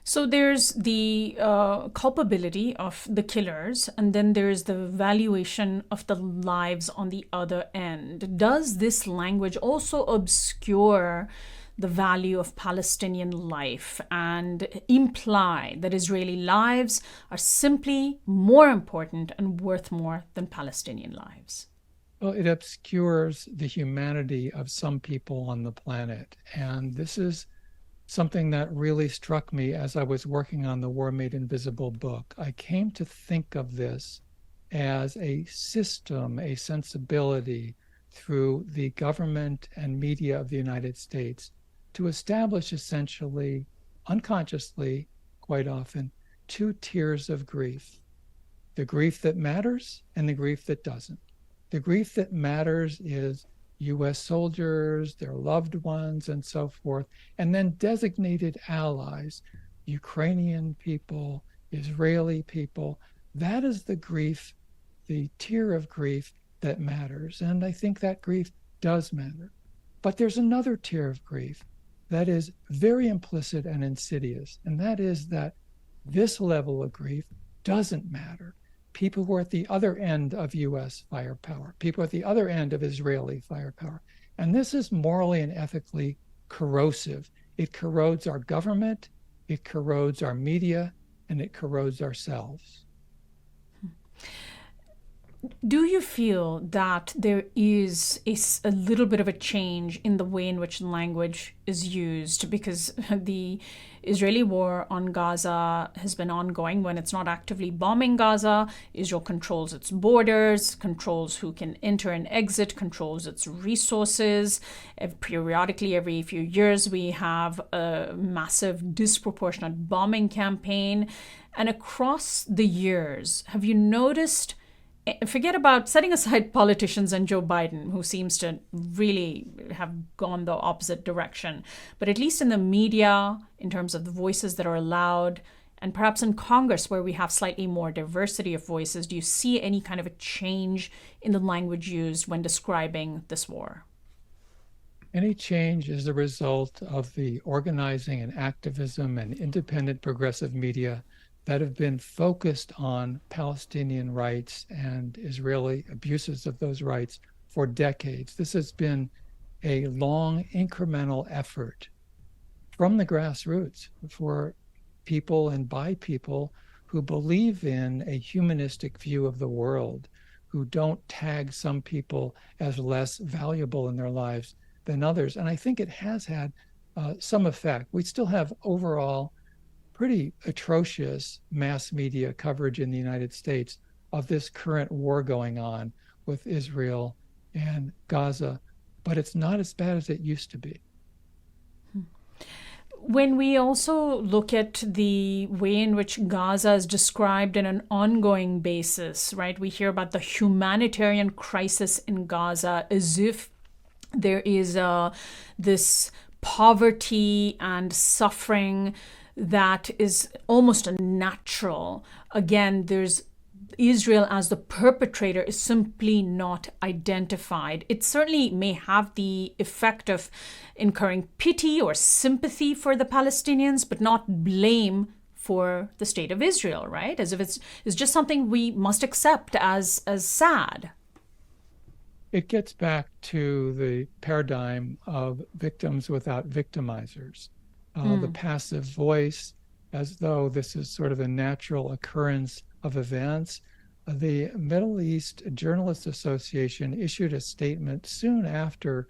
So there's the culpability of the killers, and then there's the valuation of the lives on the other end. Does this language also obscure the value of Palestinian life and imply that Israeli lives are simply more important and worth more than Palestinian lives? Well, it obscures the humanity of some people on the planet. And this is something that really struck me as I was working on the War Made Invisible book. I came to think of this as a system, a sensibility through the government and media of the United States to establish essentially, unconsciously, quite often, two tiers of grief: the grief that matters and the grief that doesn't. The grief that matters is US soldiers, their loved ones, and so forth, and then designated allies, Ukrainian people, Israeli people. That is the grief, the tier of grief that matters. And I think that grief does matter. But there's another tier of grief that is very implicit and insidious, and that is that this level of grief doesn't matter. People who are at the other end of US firepower, people at the other end of Israeli firepower. And this is morally and ethically corrosive. It corrodes our government, it corrodes our media, and it corrodes ourselves. Do you feel that there is a little bit of a change in the way in which language is used? Because the Israeli war on Gaza has been ongoing. When it's not actively bombing Gaza, Israel controls its borders, controls who can enter and exit, controls its resources. Periodically, every few years, we have a massive disproportionate bombing campaign. And across the years, have you noticed, forget about setting aside politicians and Joe Biden, who seems to really have gone the opposite direction, but at least in the media, in terms of the voices that are allowed, and perhaps in Congress, where we have slightly more diversity of voices, do you see any kind of a change in the language used when describing this war? Any change is the result of the organizing and activism and independent progressive media that have been focused on Palestinian rights and Israeli abuses of those rights for decades. This has been a long incremental effort from the grassroots for people and by people who believe in a humanistic view of the world, who don't tag some people as less valuable in their lives than others. And I think it has had some effect. We still have overall pretty atrocious mass media coverage in the United States of this current war going on with Israel and Gaza, but it's not as bad as it used to be. When we also look at the way in which Gaza is described in an ongoing basis, right? We hear about the humanitarian crisis in Gaza as if there is this poverty and suffering that is almost unnatural. Again, there's Israel as the perpetrator is simply not identified. It certainly may have the effect of incurring pity or sympathy for the Palestinians, but not blame for the state of Israel, right? As if it's just something we must accept as sad. It gets back to the paradigm of victims without victimizers, the passive voice, as though this is sort of a natural occurrence of events. The Middle East Journalists Association issued a statement soon after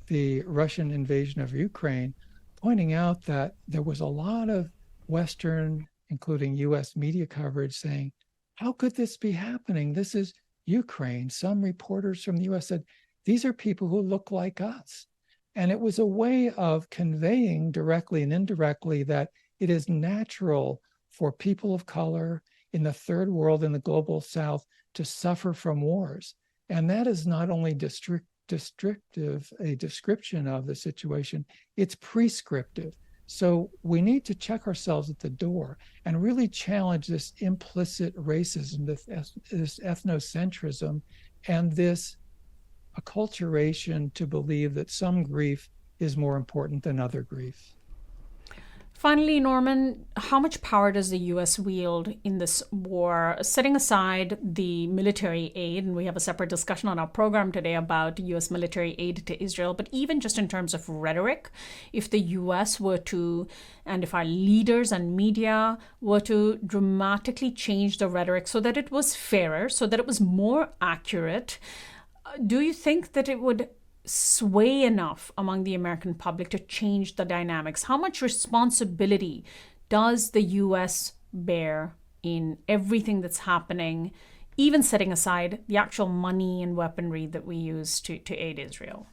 the Russian invasion of Ukraine, pointing out that there was a lot of Western, including US media coverage saying, how could this be happening? This is Ukraine. Some reporters from the US said, these are people who look like us. And it was a way of conveying directly and indirectly that it is natural for people of color in the third world, in the global south, to suffer from wars. And that is not only descriptive, a description of the situation, it's prescriptive. So we need to check ourselves at the door and really challenge this implicit racism, this ethnocentrism, and this acculturation to believe that some grief is more important than other grief. Finally, Norman, how much power does the U.S. wield in this war? Setting aside the military aid, and we have a separate discussion on our program today about U.S. military aid to Israel, but even just in terms of rhetoric, if the U.S. were to, and if our leaders and media were to dramatically change the rhetoric so that it was fairer, so that it was more accurate, do you think that it would sway enough among the American public to change the dynamics? How much responsibility does the US bear in everything that's happening, even setting aside the actual money and weaponry that we use to aid Israel?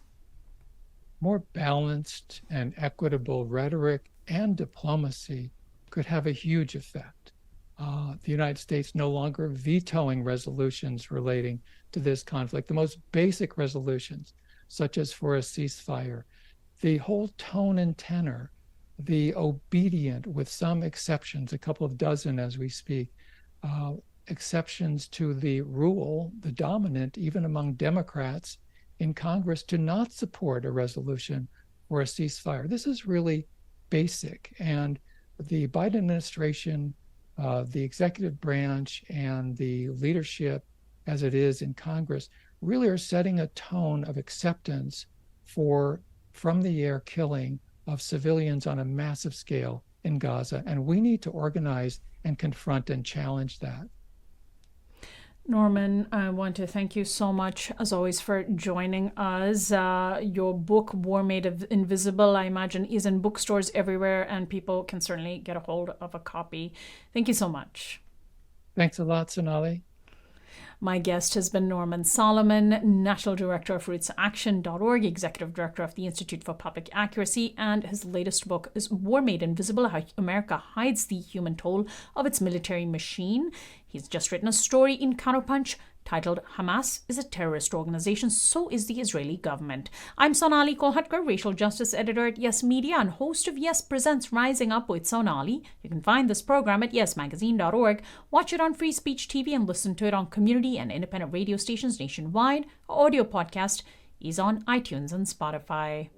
More balanced and equitable rhetoric and diplomacy could have a huge effect. The United States no longer vetoing resolutions relating to this conflict, the most basic resolutions, such as for a ceasefire. The whole tone and tenor, the obedient, with some exceptions, a couple of dozen as we speak, exceptions to the rule, the dominant, even among Democrats in Congress, to not support a resolution for a ceasefire. This is really basic. And the Biden administration, the executive branch, and the leadership as it is in Congress really are setting a tone of acceptance for from the air killing of civilians on a massive scale in Gaza. And we need to organize and confront and challenge that. Norman, I want to thank you so much, as always, for joining us. Your book, War Made Invisible, I imagine, is in bookstores everywhere, and people can certainly get a hold of a copy. Thank you so much. Thanks a lot, Sonali. My guest has been Norman Solomon, National Director of RootsAction.org, Executive Director of the Institute for Public Accuracy, and his latest book is War Made Invisible, How America Hides the Human Toll of Its Military Machine. He's just written a story in Counterpunch titled Hamas is a Terrorist Organization, So is the Israeli Government. I'm Sonali Kolhatkar, Racial Justice Editor at Yes Media and host of Yes Presents Rising Up with Sonali. You can find this program at yesmagazine.org, watch it on Free Speech TV, and listen to it on community and independent radio stations nationwide. Our audio podcast is on iTunes and Spotify.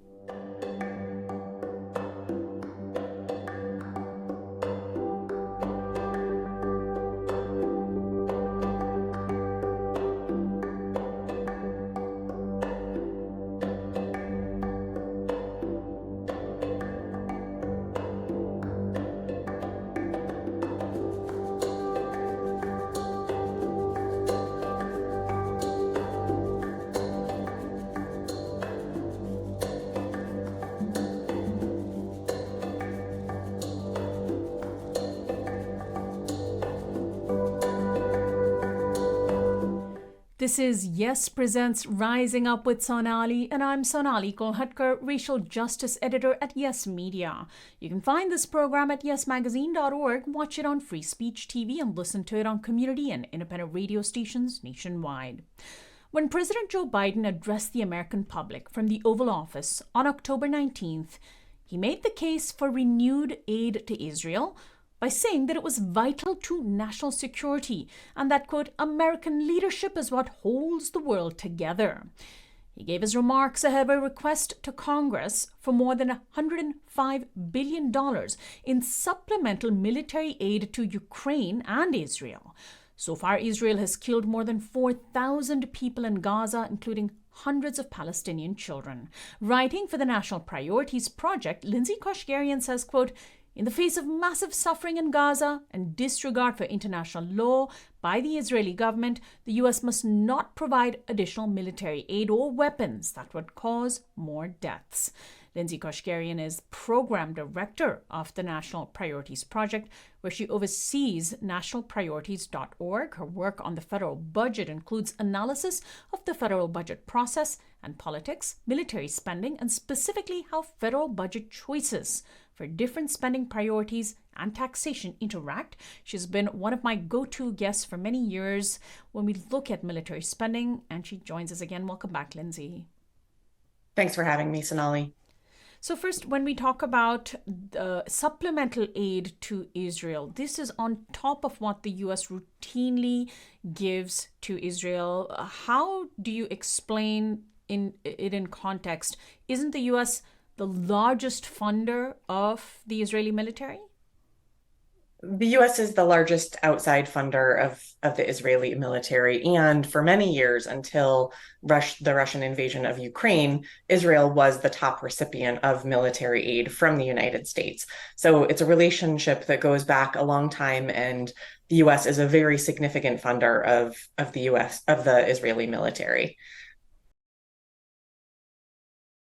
This is Yes Presents Rising Up with Sonali, and I'm Sonali Kolhatkar, Racial Justice Editor at Yes Media. You can find this program at yesmagazine.org, watch it on Free Speech TV, and listen to it on community and independent radio stations nationwide. When President Joe Biden addressed the American public from the Oval Office on October 19th, he made the case for renewed aid to Israel by saying that it was vital to national security and that, quote, American leadership is what holds the world together. He gave his remarks ahead of a request to Congress for more than $105 billion in supplemental military aid to Ukraine and Israel. So far, Israel has killed more than 4,000 people in Gaza, including hundreds of Palestinian children. Writing for the National Priorities Project, Lindsay Koshgarian says, quote, in the face of massive suffering in Gaza and disregard for international law by the Israeli government, the U.S. must not provide additional military aid or weapons that would cause more deaths. Lindsay Koshgarian is Program Director of the National Priorities Project, where she oversees nationalpriorities.org. Her work on the federal budget includes analysis of the federal budget process and politics, military spending, and specifically how federal budget choices for different spending priorities and taxation interact. She's been one of my go-to guests for many years when we look at military spending, and she joins us again. Welcome back, Lindsay. Thanks for having me, Sonali. So first, when we talk about the supplemental aid to Israel, this is on top of what the U.S. routinely gives to Israel. How do you explain it in context? Isn't the U.S. the largest funder of the Israeli military? The US is the largest outside funder of the Israeli military. And for many years, until the Russian invasion of Ukraine, Israel was the top recipient of military aid from the United States. So it's a relationship that goes back a long time, and the US is a very significant funder of the US, of the Israeli military.